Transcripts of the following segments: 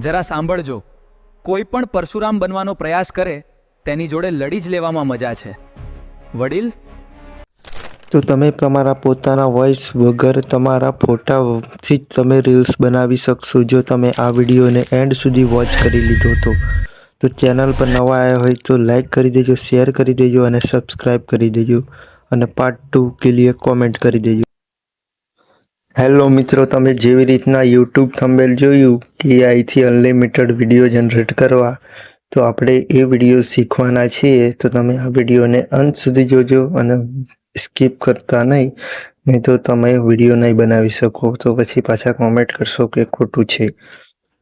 જરા સાંભળજો, કોઈ પણ પરશુરામ બનવાનો પ્રયાસ કરે તેની જોડે લડી જ લેવામાં મજા છે. વડીલ, તો તમે તમારા પોતાના વોઇસ વગર તમારા ફોટાથી જ તમે રીલ્સ બનાવી શકશો જો તમે આ વિડીયોને એન્ડ સુધી વોચ કરી લીધો તો ચેનલ પર નવા આવ્યા હોય તો લાઈક કરી દેજો, શેર કરી દેજો અને સબસ્ક્રાઈબ કરી દેજો અને પાર્ટ 2 કે લીએ કોમેન્ટ કરી દેજો. હેલો મિત્રો, તમે જેવી રીતના યુટ્યુબ થંબનેલ જોયું કે અહીંથી અનલિમિટેડ વિડીયો જનરેટ કરવા, તો આપણે એ વિડીયો શીખવાના છીએ. તો તમે આ વિડીયોને અંત સુધી જોજો અને સ્કીપ કરતા નહીં તો તમે વિડીયો નહીં બનાવી શકો તો પછી પાછા કોમેન્ટ કરશો કે ખોટું છે.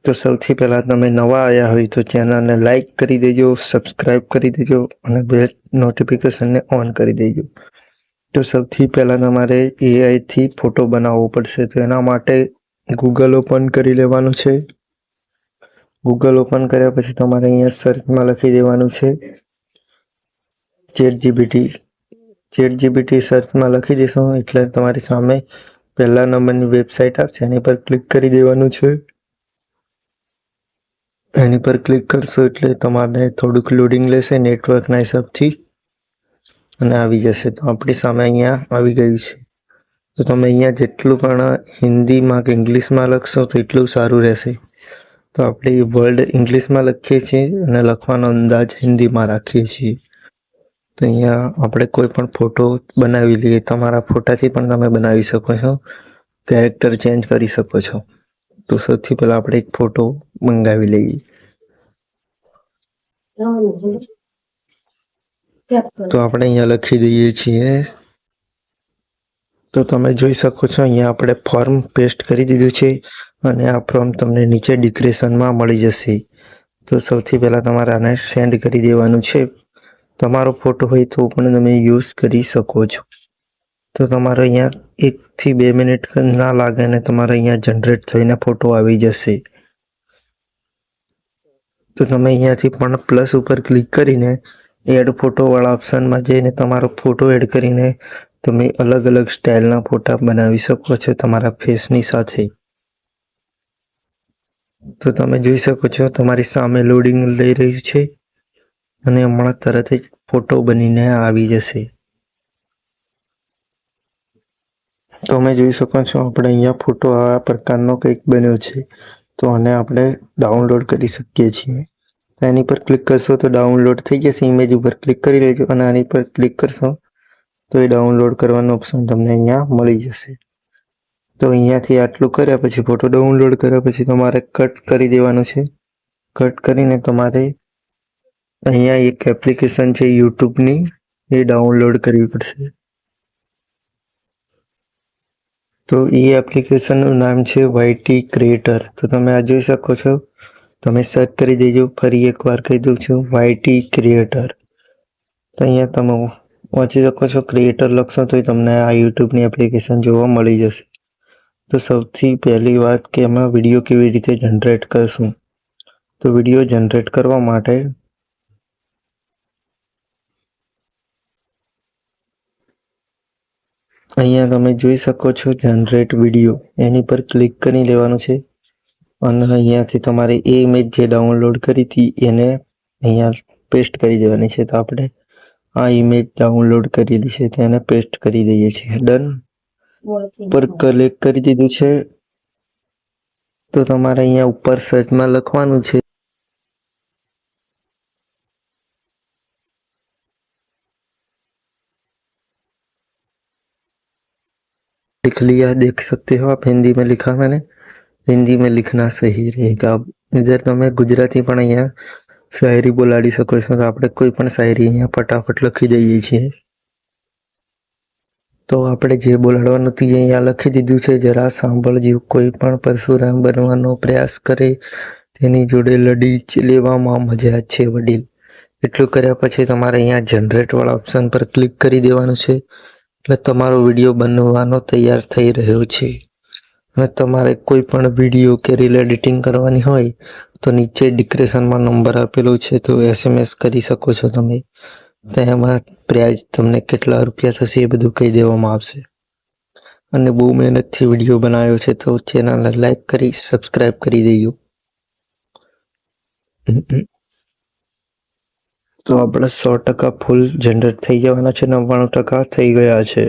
તો સૌથી પહેલાં તમે નવા આવ્યા હોય તો ચેનલને લાઈક કરી દેજો, સબસ્ક્રાઈબ કરી દેજો અને બેલ નોટિફિકેશનને ઓન કરી દેજો. તો સૌથી પહેલાં તમારે એઆઈથી ફોટો બનાવવો પડશે. તો એના માટે ગૂગલ ઓપન કરી લેવાનું છે. ગૂગલ ઓપન કર્યા પછી તમારે અહીંયા સર્ચમાં લખી દેવાનું છે ચેટ જીપીટી સર્ચમાં લખી દેશો એટલે તમારી સામે પહેલા નંબરની વેબસાઇટ આવશે, એની પર ક્લિક કરી દેવાનું છે. એની પર ક્લિક કરશો એટલે તમારે થોડુંક લોડિંગ લેશે નેટવર્કના હિસાબથી અને આવી જશે. તો આપણી સામે અહીંયા આવી ગયું છે. તો તમે અહીંયા જેટલું પણ હિન્દીમાં કે ઇંગ્લિશમાં લખશો તો એટલું સારું રહેશે. તો આપણે વર્ડ ઇંગ્લિશમાં લખીએ છીએ અને લખવાનો અંદાજ હિન્દીમાં રાખીએ છીએ. તો અહીંયા આપણે કોઈ પણ ફોટો બનાવી લઈએ. તમારા ફોટાથી પણ તમે બનાવી શકો છો, કેરેક્ટર ચેન્જ કરી શકો છો. તો સૌથી પહેલાં આપણે એક ફોટો મંગાવી લઈએ. તો આપણે અહીંયા લખી દઈએ છીએ. તો તમે જોઈ શકો છો અહીંયા આપણે ફોર્મ પેસ્ટ કરી દીધું છે અને આ ફોર્મ તમને નીચે ડિસ્ક્રિપ્શનમાં મળી જશે. તો સૌથી પહેલાં તમારે આને સેન્ડ કરી દેવાનું છે. તમારો ફોટો હોય તો પણ તમે યુઝ કરી શકો છો. તો તમારો અહીંયા 1 થી 2 મિનિટ ના લાગે અને તમારે અહીંયા જનરેટ થઈને ફોટો આવી જશે. તો તમે અહીંયાથી પણ પ્લસ ઉપર ક્લિક કરીને એડ ફોટોવાળા ઓપ્શનમાં જઈને તમારો ફોટો એડ કરીને તમે અલગ અલગ સ્ટાઇલના ફોટા બનાવી શકો છો તમારા ફેસની સાથે. તો તમે જોઈ શકો છો તમારી સામે લોડિંગ લઈ રહ્યું છે અને હમણાં તરત જ ફોટો બનીને આવી જશે. તમે જોઈ શકો છો આપણે અહીંયા ફોટો આ પ્રકારનો કંઈક બન્યો છે. તો આને આપણે ડાઉનલોડ કરી શકીએ છીએ. તો એની પર ક્લિક કરશો તો ડાઉનલોડ થઈ જશે. ઇમેજ ઉપર ક્લિક કરી લેજો અને આની પર ક્લિક કરશો તો એ ડાઉનલોડ કરવાનો ઓપ્શન તમને અહીંયા મળી જશે. તો અહીંયાથી આટલું કર્યા પછી ફોટો ડાઉનલોડ કર્યા પછી તમારે કટ કરી દેવાનું છે. કટ કરીને તમારે અહીંયા એક એપ્લિકેશન છે યુટ્યુબની, એ ડાઉનલોડ કરવી પડશે. તો એ એપ્લિકેશનનું નામ છે YT ક્રિએટર. તો તમે આ જોઈ શકો છો, તમે સર્ચ કરી દેજો. ફરી એકવાર કહી દઉં છું, YT ક્રિએટર. તો અહીંયા તમે વાંચી શકો છો, ક્રિએટર લખશો તો તમને આ યુટ્યુબની એપ્લિકેશન જોવા મળી જશે. તો સૌથી પહેલી વાત કે એમાં વિડીયો કેવી રીતે જનરેટ કરશું. તો વિડીયો જનરેટ કરવા માટે અહીંયા તમે જોઈ શકો છો જનરેટ વિડીયો, એની પર ક્લિક કરી લેવાનું છે અને અહીંયાથી તમારે એ ઇમેજ જે ડાઉનલોડ કરી હતી એને અહીંયા પેસ્ટ કરી દેવાની છે. તો આપણે આ ઇમેજ ડાઉનલોડ કરેલી છે તેને પેસ્ટ કરી દઈએ છીએ. ડન પર ક્લિક કરી દીધું છે. તો તમારે અહીંયા ઉપર સર્ચમાં લખવાનું છે लिख लिया, देख सकते हो आप, हिंदी में लिखा मैंने. हिंदी में लिखना सही रहेगा. इधर તમે ગુજરાતી પણ અહીંયા શાયરી બોલાડી શકો છો. તો આપણે કોઈ પણ શાયરી અહીંયા ફટાફટ લખી દઈએ છીએ. તો આપણે જે બોલાડવાનું હતું એ અહીંયા લખી દીધું છે. જરા સાંભળજો, કોઈ પણ પરશુરામ બનવાનો પ્રયાસ કરે તેની જોડે લડી જ લેવામાં મજા છે વડીલ. એટલું કર્યા પછી તમારે અહીંયા જનરેટવાળા ઓપ્શન પર ક્લિક કરી દેવાનું છે એટલે તમારો વિડીયો બનવાનો તૈયાર થઈ રહ્યો છે. અને તમારે કોઈ પણ વિડીયો કે રીલ એડિટિંગ કરવાની હોય તો નીચે ડિસ્ક્રિપ્શનમાં નંબર આપેલો છે, તો SMS કરી શકો છો તમે. તેમાં પ્રાઇઝ તમને કેટલા રૂપિયા થશે એ બધું કહી દેવામાં આવશે. અને બહુ મહેનતથી વિડીયો બનાવ્યો છે તો ચેનલને લાઈક કરી સબસ્ક્રાઈબ કરી દેજો. તો આપણે 100% ફૂલ જનરેટ થઈ જવાના છે, 99% થઈ ગયા છે.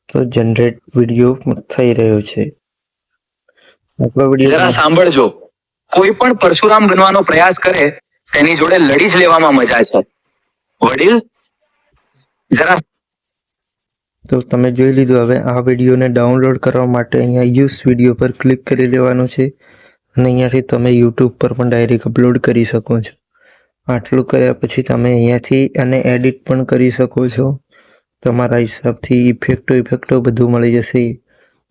તો જનરેટ વિડીયો થઈ રહ્યો છે. આપણો જરા વિડીયો સાંભળજો. કોઈ પણ પરશુરામ બનવાનો પ્રયાસ કરે તેની જોડે લડી જ લેવામાં મજા છે. વડીલ જરા તો તમે જોઈ લીધું. હવે આ વિડીયોને ડાઉનલોડ કરવા માટે અહીંયા યુઝ વિડીયો પર ક્લિક કરી લેવાનું છે અને અહીંયાથી તમે યુટ્યુબ પર પણ ડાયરેક્ટ અપલોડ કરી શકો છો. આટલું કર્યા પછી તમે અહીંયાથી આને એડિટ પણ કરી શકો છો. તમારા હિસાબથી ઇફેક્ટો બધું મળી જશે.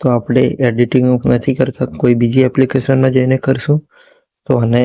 તો આપણે એડિટિંગ નથી કરતા, કોઈ બીજી એપ્લિકેશનમાં જઈને કરશું. તો આને